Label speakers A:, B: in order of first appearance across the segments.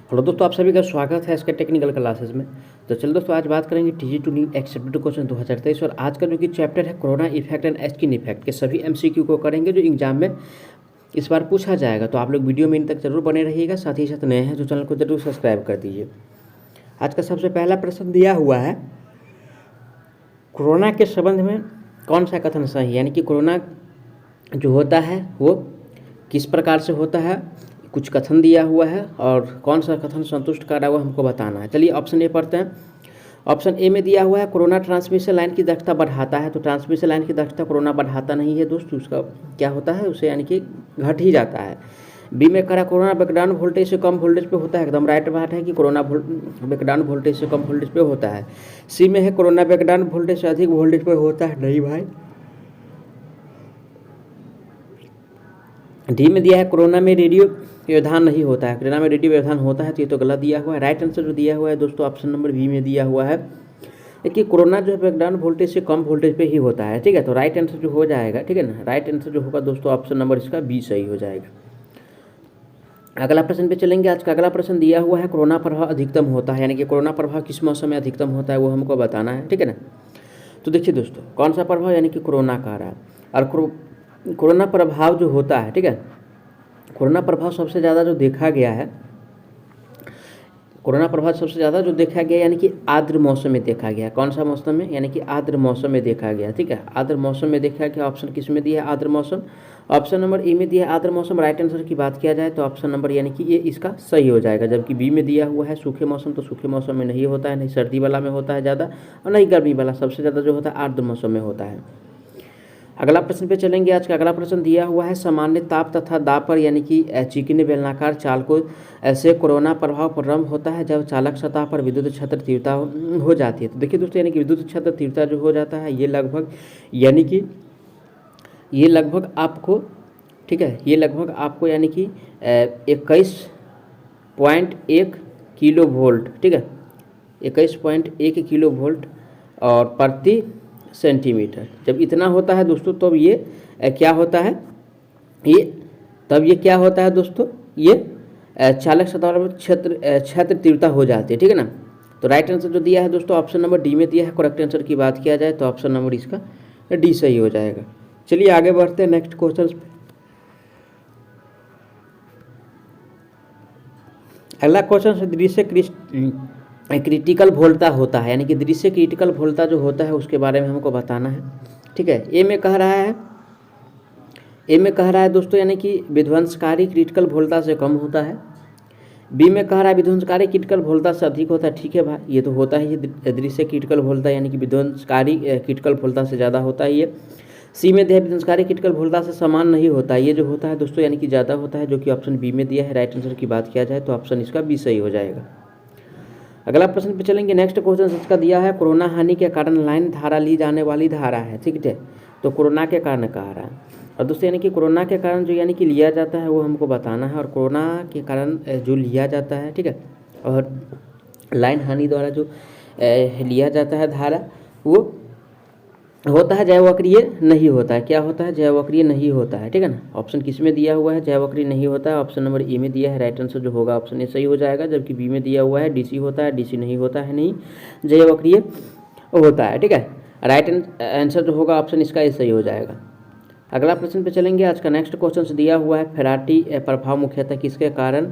A: Hello दोस्तों, आप सभी का स्वागत है इसके टेक्निकल क्लासेस में। तो चलो दोस्तों, आज बात करेंगे TG2 न्यू एक्सेप्टेड क्वेश्चन 2023 और आज का जो कि चैप्टर है कोरोना इफेक्ट एंड एस्किन इफेक्ट के सभी MCQ को करेंगे जो एग्जाम में इस बार पूछा जाएगा। तो आप लोग वीडियो में इन तक जरूर बने रहिएगा। साथ ही साथ नए हैं जो चैनल को जरूर सब्सक्राइब कर दीजिए। आज का सबसे पहला प्रश्न दिया हुआ है, कोरोना के संबंध में कौन सा कथन सही है, यानी कि कोरोना जो होता है वो किस प्रकार से होता है, कुछ कथन दिया हुआ है और कौन सा कथन संतुष्ट कर रहा है वो हमको बताना है। चलिए ऑप्शन ए पढ़ते हैं। ऑप्शन ए में दिया हुआ है कोरोना ट्रांसमिशन लाइन की दक्षता बढ़ाता है। तो ट्रांसमिशन लाइन की दक्षता कोरोना बढ़ाता नहीं है दोस्तों, उसका क्या होता है, उसे यानी कि घट ही जाता है। बी में करा कोरोना बैकग्राउंड वोल्टेज से कम वोल्टेज पे होता है, एकदम राइट बात है कि कोरोना बैकग्राउंड वोल्टेज से कम वोल्टेज पे होता है। सी में है कोरोना बैकग्राउंड वोल्टेज से अधिक वोल्टेज पे होता है, नहीं भाई। डी में दिया है कोरोना में रेडियो व्यवधान नहीं होता है, कोरोना में रेडियो व्यवधान होता है, तो ये तो गलत दिया हुआ है। राइट आंसर जो दिया हुआ है दोस्तों ऑप्शन नंबर बी में दिया हुआ है कि कोरोना जो है बैकग्राउंड वोल्टेज से कम वोल्टेज पे ही होता है। ठीक है, तो राइट आंसर जो हो जाएगा, ठीक है ना, राइट आंसर जो होगा दोस्तों ऑप्शन नंबर इसका बी सही हो जाएगा। अगला प्रश्न पे चलेंगे। आज का अगला प्रश्न दिया हुआ है कोरोना प्रभाव अधिकतम होता है, यानी कि कोरोना प्रभाव किस मौसम में अधिकतम होता है वो हमको बताना है। ठीक है ना, तो देखिए दोस्तों कौन सा प्रभाव, यानी कि कोरोना का रहा है। और कोरोना प्रभाव जो होता है, ठीक है, कोरोना प्रभाव सबसे ज़्यादा जो देखा गया है, कोरोना प्रभाव सबसे ज़्यादा जो देखा गया यानी कि आर्द्र मौसम में देखा गया। कौन सा मौसम में, यानी कि आर्द्र मौसम में देखा गया। ठीक है, आर्द्र मौसम में देखा गया। ऑप्शन किस में दिया है, आर्द्र मौसम। ऑप्शन नंबर ए में दिया है आर्द्र मौसम। राइट आंसर की बात किया जाए तो ऑप्शन नंबर यानी कि ये इसका सही हो जाएगा। जबकि बी में दिया हुआ है सूखे मौसम, तो सूखे मौसम में नहीं होता है, नहीं सर्दी वाला में होता है ज़्यादा और नहीं गर्मी वाला, सबसे ज़्यादा जो होता है आर्द्र मौसम में होता है। अगला प्रश्न पे चलेंगे। आज का अगला प्रश्न दिया हुआ है सामान्य ताप तथा दाब पर, यानी कि चिकने बेलनाकार चाल को ऐसे कोरोना प्रभाव प्रारंभ होता है जब चालक सतह पर विद्युत क्षेत्र तीव्रता हो जाती है। तो देखिए दोस्तों, यानी कि विद्युत क्षेत्र तीव्रता जो हो जाता है ये लगभग, यानी कि ये लगभग आपको, ठीक है, ये लगभग आपको यानी कि 21.1 किलो वोल्ट, ठीक है, 21.1 किलो वोल्ट और प्रति सेंटीमीटर जब इतना होता है दोस्तों, तब ये क्या होता है, ये तब ये क्या होता है दोस्तों, ये चालक सतह पर क्षेत्र तीव्रता हो जाती है। ठीक है ना, तो राइट आंसर जो दिया है दोस्तों ऑप्शन नंबर डी में दिया है। करेक्ट आंसर की बात किया जाए तो ऑप्शन नंबर इसका डी सही हो जाएगा। चलिए आगे बढ़ते हैं नेक्स्ट क्वेश्चन पे। अगला क्वेश्चन दृश्य क्रिटिकल वोल्टता होता है, यानी कि दृश्य क्रिटिकल वोल्टता जो होता है उसके बारे में हमको बताना है। ठीक है, ए में कह रहा है दोस्तों, यानी कि विध्वंसकारी क्रिटिकल वोल्टता से कम होता है। बी में कह रहा है विध्वंसकारी क्रिटिकल वोल्टता से अधिक होता है। ठीक है भाई, ये तो होता है, ये दृश्य क्रिटिकल वोल्टता यानी कि विध्वंसकारी क्रिटिकल वोल्टता से ज़्यादा होता है ये। सी में दिया विध्वंसकारी क्रिटिकल वोल्टता से समान नहीं होता, ये जो होता है दोस्तों यानी कि ज़्यादा होता है, जो कि ऑप्शन बी में दिया है। राइट आंसर की बात किया जाए तो ऑप्शन इसका बी सही हो जाएगा। अगला प्रश्न पे चलेंगे। नेक्स्ट क्वेश्चन इसका दिया है कोरोना हानि के कारण लाइन धारा ली जाने वाली धारा है। ठीक है, तो कोरोना के कारण कहा रहा है और दोस्तों यानी कि कोरोना के कारण जो यानी कि लिया जाता है वो हमको बताना है। और कोरोना के कारण जो लिया जाता है, ठीक है, और लाइन हानि द्वारा जो लिया जाता है धारा वो होता है जैवक्रिय नहीं होता है। क्या होता है, जैवक्रिय नहीं होता है। ठीक है ना, ऑप्शन किस में दिया हुआ है, जैवक्रिय नहीं होता है, ऑप्शन नंबर ए में दिया है। राइट आंसर जो होगा ऑप्शन ए सही हो जाएगा। जबकि बी में दिया हुआ है डीसी होता है, डीसी नहीं होता है, नहीं जैवक्रिय होता है। ठीक है, राइट आंसर जो होगा ऑप्शन इसका ए सही हो जाएगा। अगला प्रश्न पे चलेंगे। आज का नेक्स्ट क्वेश्चन दिया हुआ है फेराटी प्रभाव मुख्यतः किसके कारण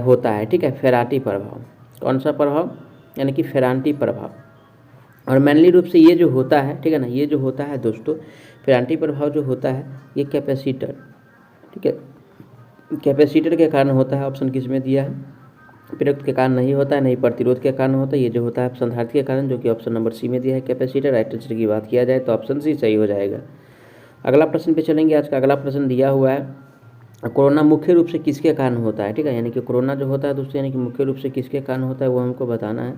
A: होता है। ठीक है, फेराटी प्रभाव, कौन सा प्रभाव, यानी कि फेराटी प्रभाव। और मेनली रूप से ये जो होता है, ठीक है ना, ये जो होता है दोस्तों फेराटी प्रभाव जो होता है ये कैपेसिटर, ठीक है, कैपेसिटर के कारण होता है। ऑप्शन किस में दिया है, प्रेरक के कारण नहीं होता है, नहीं प्रतिरोध के कारण होता है, ये जो होता है संधारित्र के कारण, जो कि ऑप्शन नंबर सी में दिया है कैपेसिटर। राइट आंसर की बात किया जाए तो ऑप्शन सी सही हो जाएगा। अगला प्रश्न पे चलेंगे। आज का अगला प्रश्न दिया हुआ है कोरोना मुख्य रूप से किसके कारण होता है। ठीक है, यानी कि कोरोना जो होता है दोस्तों यानी कि मुख्य रूप से किसके कारण होता है वो हमको बताना है।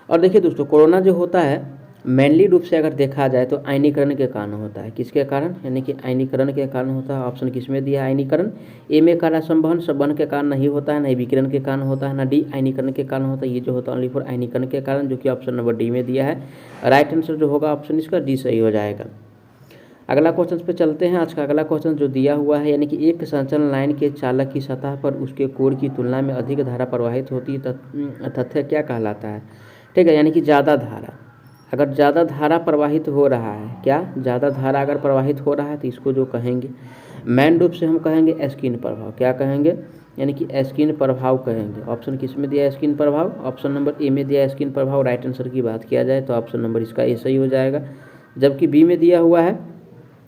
A: और देखिए दोस्तों कोरोना जो होता है मेनली रूप से अगर देखा जाए तो आयनीकरण के कारण होता है। किसके कारण, यानी कि आयनीकरण के कारण होता है। ऑप्शन किस में दिया है, आयनीकरण। ए में कारण संवहन के कारण नहीं होता है, नहीं विकिरण के कारण होता है, ना डी आयनीकरण के कारण होता है, ये जो होता है ओनली फॉर आयनीकरण के कारण, जो कि ऑप्शन नंबर डी में दिया है। राइट आंसर जो होगा ऑप्शन इसका डी सही हो जाएगा। अगला क्वेश्चन पे चलते हैं। आज का अगला क्वेश्चन जो दिया हुआ है, यानी कि एक संचलन लाइन के चालक की सतह पर उसके कोर की तुलना में अधिक धारा प्रवाहित होती है, तथ्य क्या कहलाता है? ठीक है, यानी कि ज़्यादा धारा, अगर ज़्यादा धारा प्रवाहित हो रहा है, क्या ज़्यादा धारा अगर प्रवाहित हो रहा है तो इसको जो कहेंगे मेन रूप से हम कहेंगे एस्किन प्रभाव। क्या कहेंगे? यानी कि एस्किन प्रभाव कहेंगे। ऑप्शन किस में दिया है एस्किन प्रभाव? ऑप्शन नंबर ए में दिया है एस्किन प्रभाव। राइट आंसर की बात किया जाए तो ऑप्शन नंबर इसका ए सही हो जाएगा। जबकि बी में दिया हुआ है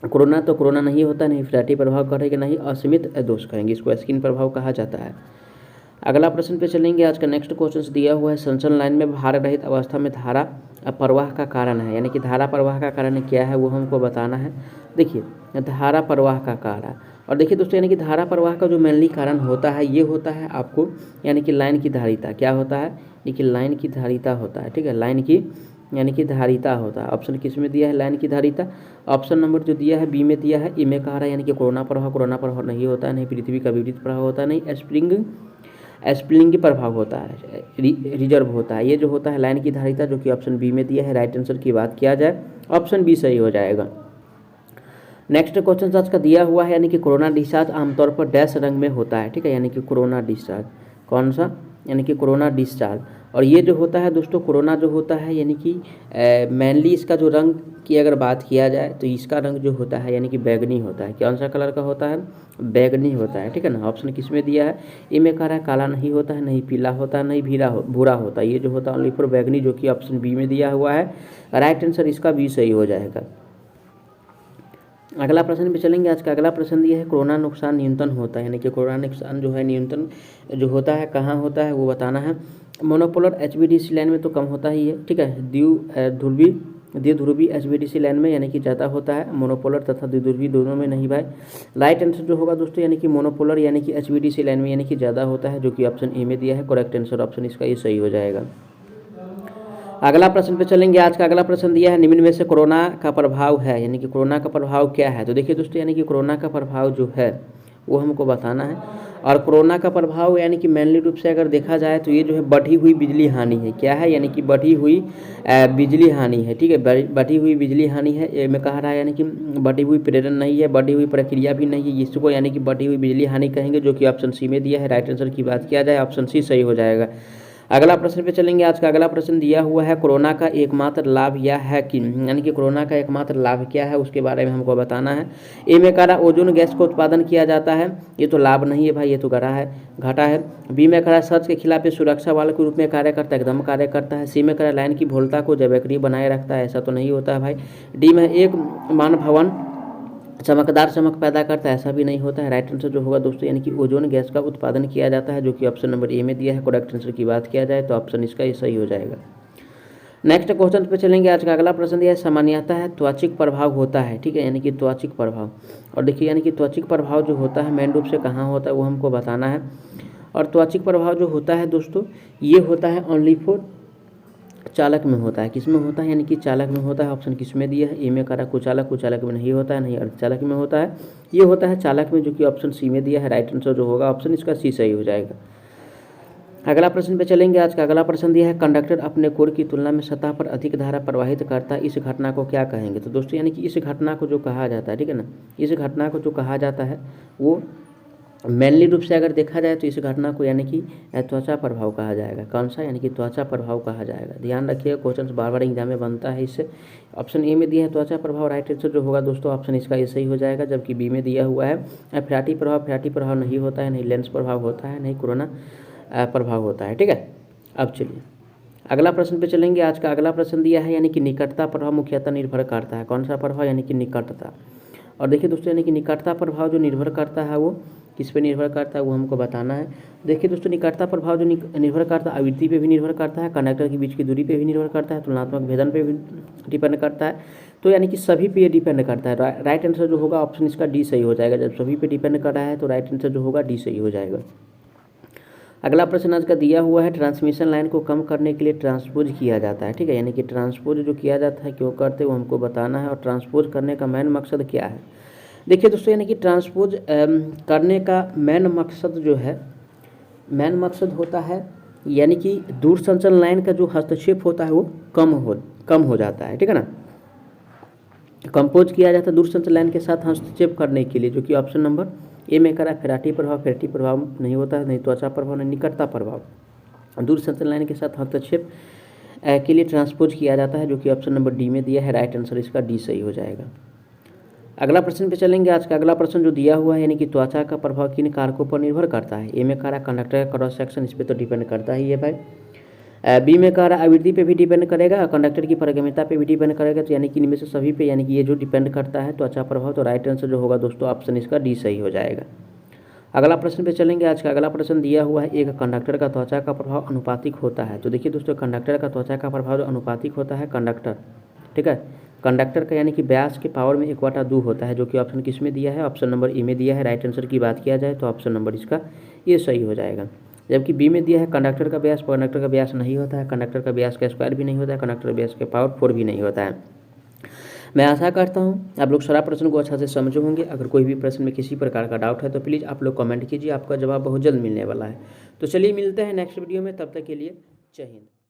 A: कोरोना, तो कोरोना नहीं होता, नहीं फ्लैटी प्रभाव कहेंगे, नहीं असीमित दोष कहेंगे, इसको एस्किन प्रभाव कहा जाता है। अगला प्रश्न पे चलेंगे। आज का नेक्स्ट क्वेश्चन दिया हुआ है संचलन लाइन में भार रहित अवस्था में धारा प्रवाह का कारण है, यानी कि धारा प्रवाह का कारण क्या है वो हमको बताना है। देखिए धारा प्रवाह का कारण, और देखिए दोस्तों यानी कि धारा प्रवाह का जो मेनली कारण होता है ये होता है आपको, यानी कि लाइन की धारिता। क्या होता है? देखिए लाइन की धारिता होता है। ठीक है, लाइन की यानी कि धारिता होता है। ऑप्शन किस में दिया है? लाइन की धारिता। ऑप्शन नंबर जो दिया है बी में दिया है, ई में कह रहा है यानी कि कोरोना प्रभाव। कोरोना प्रभाव नहीं होता है, नहीं पृथ्वी का विपरीत प्रभाव होता है, नहीं स्प्रिंग प्रभाव होता है, रिजर्व होता है। ये जो होता है लाइन की धारिता, जो कि ऑप्शन बी में दिया है। राइट आंसर की बात किया जाए ऑप्शन बी सही हो जाएगा। नेक्स्ट क्वेश्चन आज का दिया हुआ है, यानी कि कोरोना डिस्चार्ज आमतौर पर डैश रंग में होता है। ठीक है, यानी कि कोरोना डिस्चार्ज कौन सा? यानी कि कोरोना डिस्चार्ज। और ये जो होता है दोस्तों कोरोना जो होता है, यानी कि मेनली इसका जो रंग की अगर बात किया जाए तो इसका रंग जो होता है यानी कि बैगनी होता है। कौन सा कलर का होता है? बैगनी होता है। ठीक है ना। ऑप्शन किस में दिया है? ए में कह रहा है काला नहीं होता है, नहीं पीला होता है, नहीं भूरा होता है। ये जो होता है ओनली फॉर बैगनी, जो कि ऑप्शन बी में दिया हुआ है। राइट आंसर इसका बी सही हो जाएगा। अगला प्रश्न पे चलेंगे। आज का अगला प्रश्न दिया है कोरोना नुकसान न्यूनतम होता है, यानी कि कोरोना नुकसान जो है न्यूनतम जो होता है कहाँ होता है वो बताना है। मोनोपोलर HVDC लाइन में तो कम होता ही है। ठीक है, द्विध्रुवी HVDC लाइन में यानी कि ज़्यादा होता है, मोनोपोलर तथा द्विध्रुवी दोनों में नहीं भाई। राइट आंसर जो होगा दोस्तों यानी कि मोनोपोलर यानी कि HVDC लाइन में यानी कि ज़्यादा होता है, जो कि ऑप्शन ए में दिया है। करेक्ट आंसर ऑप्शन इसका ये सही हो जाएगा। अगला प्रश्न पे चलेंगे। आज का अगला प्रश्न दिया है निम्न में से कोरोना का प्रभाव है, यानी कि कोरोना का प्रभाव क्या है? तो देखिए दोस्तों यानी कि कोरोना का प्रभाव जो है वो हमको बताना है। और कोरोना का प्रभाव यानी कि मेनली रूप से अगर देखा जाए तो ये जो है बढ़ी हुई बिजली हानि है। क्या है? यानी कि बढ़ी हुई बिजली हानि है। ठीक है, बढ़ी हुई बिजली हानि है। ये मैं कह रहा है यानी कि बढ़ी हुई प्रेरण नहीं है, बढ़ी हुई प्रक्रिया भी नहीं है, इसको यानी कि बढ़ी हुई बिजली हानि कहेंगे, जो कि ऑप्शन सी में दिया है। राइट आंसर की बात किया जाए ऑप्शन सी सही हो जाएगा। अगला प्रश्न पे चलेंगे। आज का अगला प्रश्न दिया हुआ है कोरोना का एकमात्र लाभ यह है कि, यानी कि कोरोना का एकमात्र लाभ क्या है उसके बारे में हमको बताना है। ए में कह रहा ओजोन गैस का उत्पादन किया जाता है, ये तो लाभ नहीं है भाई, ये तो घाटा है। बी में कह रहा सच के खिलाफ सुरक्षा वाले के रूप में कार्य करता है, एकदम कार्य करता है। सी में कह रहा लाइन की भोलता को जैवक्रिय बनाए रखता है, ऐसा तो नहीं होता है भाई। डी में एक मान भवन चमकदार चमक पैदा करता है, ऐसा भी नहीं होता है। राइट आंसर जो होगा दोस्तों यानी कि ओजोन गैस का उत्पादन किया जाता है, जो कि ऑप्शन नंबर ए में दिया है। करेक्ट आंसर की बात किया जाए तो ऑप्शन इसका ये सही हो जाएगा। नेक्स्ट क्वेश्चन पे चलेंगे। आज का अगला प्रश्न दिया है सामान्यतः है त्वचिक प्रभाव होता है। ठीक है, यानी कि त्वचिक प्रभाव। और देखिए यानी कि त्वचिक प्रभाव जो होता है मेन रूप से कहाँ होता है वो हमको बताना है। और त्वचिक प्रभाव जो होता है दोस्तों ये होता है ओनली फॉर चालक में होता है। किस में होता है? यानी कि चालक में होता है। ऑप्शन किस में दिया है? ए में करा कुचालक में नहीं होता है, नहीं अर्धचालक में होता है, ये होता है चालक में, जो कि ऑप्शन सी में दिया है। राइट आंसर जो होगा ऑप्शन इसका सी सही हो जाएगा। अगला प्रश्न पे चलेंगे। आज का अगला प्रश्न दिया है कंडक्टर अपने कोर की तुलना में सतह पर अधिक धारा प्रवाहित करता है, इस घटना को क्या कहेंगे? तो दोस्तों यानी कि इस घटना को जो कहा जाता है, ठीक है ना, इस घटना को जो कहा जाता है वो मेनली रूप से अगर देखा जाए तो इस घटना को यानी कि त्वचा प्रभाव कहा जाएगा। कौन सा? यानी कि त्वचा प्रभाव कहा जाएगा। ध्यान रखिएगा, क्वेश्चन बार बार एग्जाम में बनता है इससे। ऑप्शन ए में दिया है त्वचा प्रभाव, राइट आंसर जो होगा दोस्तों ऑप्शन इसका ये सही हो जाएगा। जबकि बी में दिया हुआ है फ्लैटी प्रभाव नहीं होता है, नहीं लेंस प्रभाव होता है, नहीं कोरोना प्रभाव होता है। ठीक है, अब चलिए अगला प्रश्न पे चलेंगे। आज का अगला प्रश्न दिया है यानी कि निकटता प्रभाव मुख्यतः निर्भर करता है। कौन सा प्रभाव? यानी कि निकटता। और देखिए दोस्तों यानी कि निकटता प्रभाव जो निर्भर करता है वो किस पे निर्भर करता है वो हमको बताना है। देखिए दोस्तों निकटता प्रभाव जो निर्भर करता है आवृत्ति पे भी निर्भर करता है, कंडक्टर के बीच की दूरी पे भी निर्भर करता है, तुलनात्मक भेदन पे भी डिपेंड करता है। तो यानी कि सभी पे डिपेंड करता है। राइट आंसर जो होगा ऑप्शन इसका डी सही हो जाएगा। जब सभी पे डिपेंड कर रहा है तो राइट आंसर जो होगा डी सही हो जाएगा। अगला प्रश्न आज का दिया हुआ है ट्रांसमिशन लाइन को कम करने के लिए ट्रांसपोज किया जाता है। ठीक है, यानी कि ट्रांसपोज जो किया जाता है क्यों करते हैं वो हमको बताना है। और ट्रांसपोज करने का मेन मकसद क्या है? देखिए दोस्तों यानी कि ट्रांसपोज करने का मेन मकसद जो है, मेन मकसद होता है यानी कि दूर संचरण लाइन का जो हस्तक्षेप होता है वो कम हो जाता है। ठीक है ना। कंपोज किया जाता है दूरसंचार लाइन के साथ हस्तक्षेप करने के लिए, जो कि ऑप्शन नंबर ए में करा फेराटी प्रभाव। फेराटी प्रभाव नहीं होता है, नहीं त्वचा प्रभाव, नहीं निकटता प्रभाव। दूरसंचार लाइन के साथ हस्तक्षेप के लिए ट्रांसपोज किया जाता है, जो कि ऑप्शन नंबर डी में दिया है। राइट आंसर इसका डी सही हो जाएगा। अगला प्रश्न पे चलेंगे। आज का अगला प्रश्न जो दिया हुआ है, यानी कि त्वचा का प्रभाव किन कारकों पर निर्भर करता है। ए में कह रहा कंडक्टर का क्रॉस सेक्शन, इस पर तो डिपेंड करता ही है भाई। बी में कह रहा आवृत्ति पे भी डिपेंड करेगा, कंडक्टर की पारगम्यता पे भी डिपेंड करेगा, तो यानी कि इनमें से सभी पे, यानी कि ये जो डिपेंड करता है त्वचा प्रभाव, तो राइट आंसर जो होगा दोस्तों ऑप्शन इसका डी सही हो जाएगा। अगला प्रश्न पे चलेंगे। आज का अगला प्रश्न दिया हुआ है, एक कंडक्टर का त्वचा का प्रभाव अनुपातिक होता है। तो देखिए दोस्तों, कंडक्टर का त्वचा का प्रभाव जो अनुपातिक होता है कंडक्टर, ठीक है, कंडक्टर का यानी कि व्यास के पावर में 1/2 होता है, जो कि ऑप्शन किस में दिया है, ऑप्शन नंबर ए में दिया है। राइट आंसर की बात किया जाए तो ऑप्शन नंबर इसका ये सही हो जाएगा। जबकि बी में दिया है कंडक्टर का व्यास नहीं होता है, कंडक्टर का व्यास का स्क्वायर भी नहीं होता है, कंडक्टर व्यास के पावर 4 भी नहीं होता है। मैं आशा करता हूँ आप लोग सारा प्रश्न को अच्छा से समझे होंगे। अगर कोई भी प्रश्न में किसी प्रकार का डाउट है तो प्लीज़ आप लोग कमेंट कीजिए, आपका जवाब बहुत जल्द मिलने वाला है। तो चलिए मिलते हैं नेक्स्ट वीडियो में, तब तक के लिए जय हिंद।